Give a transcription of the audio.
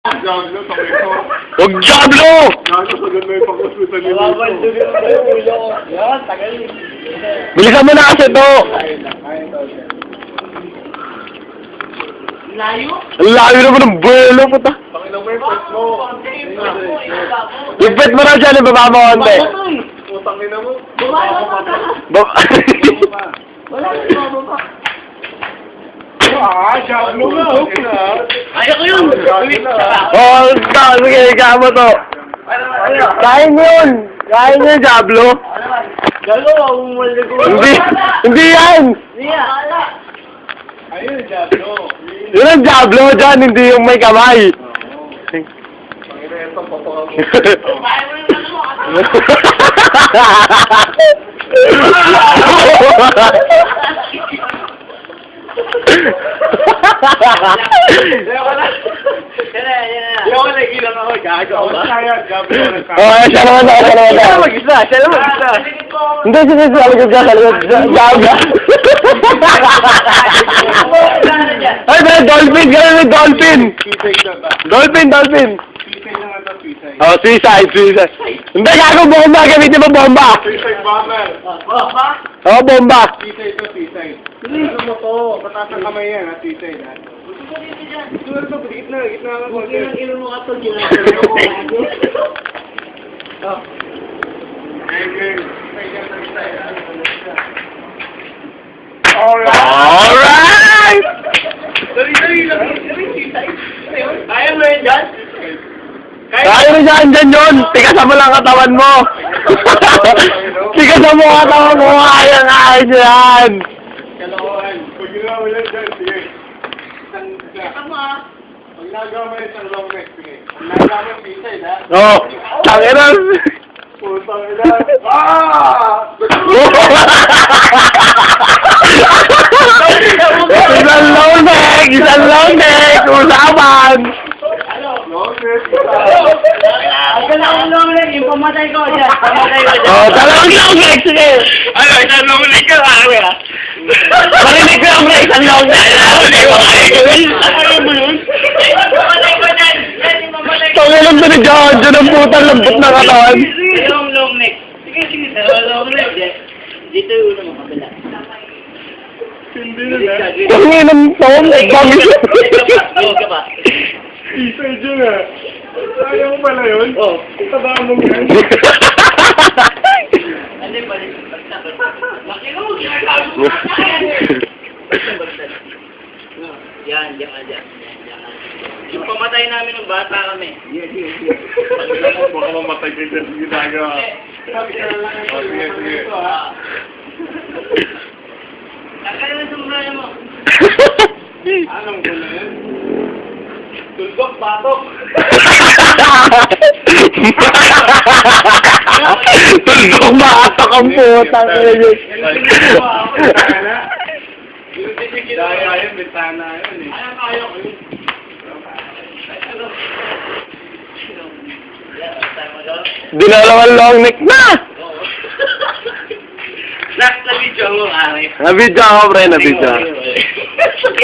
Diablo, sakit ko. Huwag Diablo! Gago, sagad na yung pang-hospital yun. Babandugin mo yung ulo ko. Yan, tagal. Bilisan mo na kasi to! Layo? Ang layo naman ng buwelo, puta. Pakilang mo yung first mo. Ipit mo na dyan, ibaba mo konti. Putang ina mo. Wala na ba? Diablo nga, okay na. Ayoko yun! Oh, sige, ikaw mo to. Kain yun! Kain yun, Diablo. Galo, umulog ko. Hindi yan! Niya. Ayun, Diablo. Yun ang Diablo dyan, hindi yung may kamay. Pangina, ito, papakaw mo. Yung nagilang ako, gago. Kaya, Diablo. Oh, siya naman ako, siya naman ako. Siya lang mag-isa. Hindi, sige, sa likod dyan, sa likod dyan. Diablo. Ay, may dolphin, gano'n may dolphin. Dolphin, dolphin. Suicide naman ito, suicide. Oh, suicide. Hindi, gago, bomba, gamitin mo bomba. Suicide bomber. Oh, bomba. Suicide to, suicide. Ano mo to? Pataas ang kamay yan, ha? Suicide, ha? Ito na ito, gitna ka ko. Ilan mo ka to, ginagawa ko. Alright! Dali lang. Kaya mo yun dyan? Kaya mo dyan yun. Tigasan mo lang katawan mo. Tigasan mo katawan mo. Kaya yan. Kalokohan. Pag ginawa mo yan dyan, sige. Tama. Pag nagawa mo yan sa long neck, sige. Pag nagawa mo yung suicide, ha? Oh, tanginan. Putang ina. Ah! Isang long neck. Usapan. Long neck. Asa na ang long leg, yung pamatay ko dyan. Pamatay ko dyan. Oh, dalawang long neck. Sige. Ano, isang long leg ka, ano ya? Marinig ko lang, isang long neck. Ano mo yun? Pamatay ko dyan. Yan, yung pamatay ko. Tanginan mo ni John. Diyan ang putang lambot na katawan. Dalawang long neck. Sige, dalawang long leg. Dito yung ulo mo, kabila. Hindi na na. Tanginan mo. Bangis. Go ka pa. Suicide yun, ha? Ayaw mo pala yun? Oh. Tabaan mo yan. Ano yung balik? Laki mo, ginagawa mo. Yan. Yung pamatay namin ng bata kami. Baka mamatay kayo sa ginagawa. Sige. Nakaya na sumbraya mo. Anong gula yan? Tulgok, patok. Tulgok maatak ang putang. Daya yun, bitana yun eh. Ayaw kaya ko yun. Dinalawang long neck na! Last na video mo, Ari. Nabidyo ako, pre, nabidyo.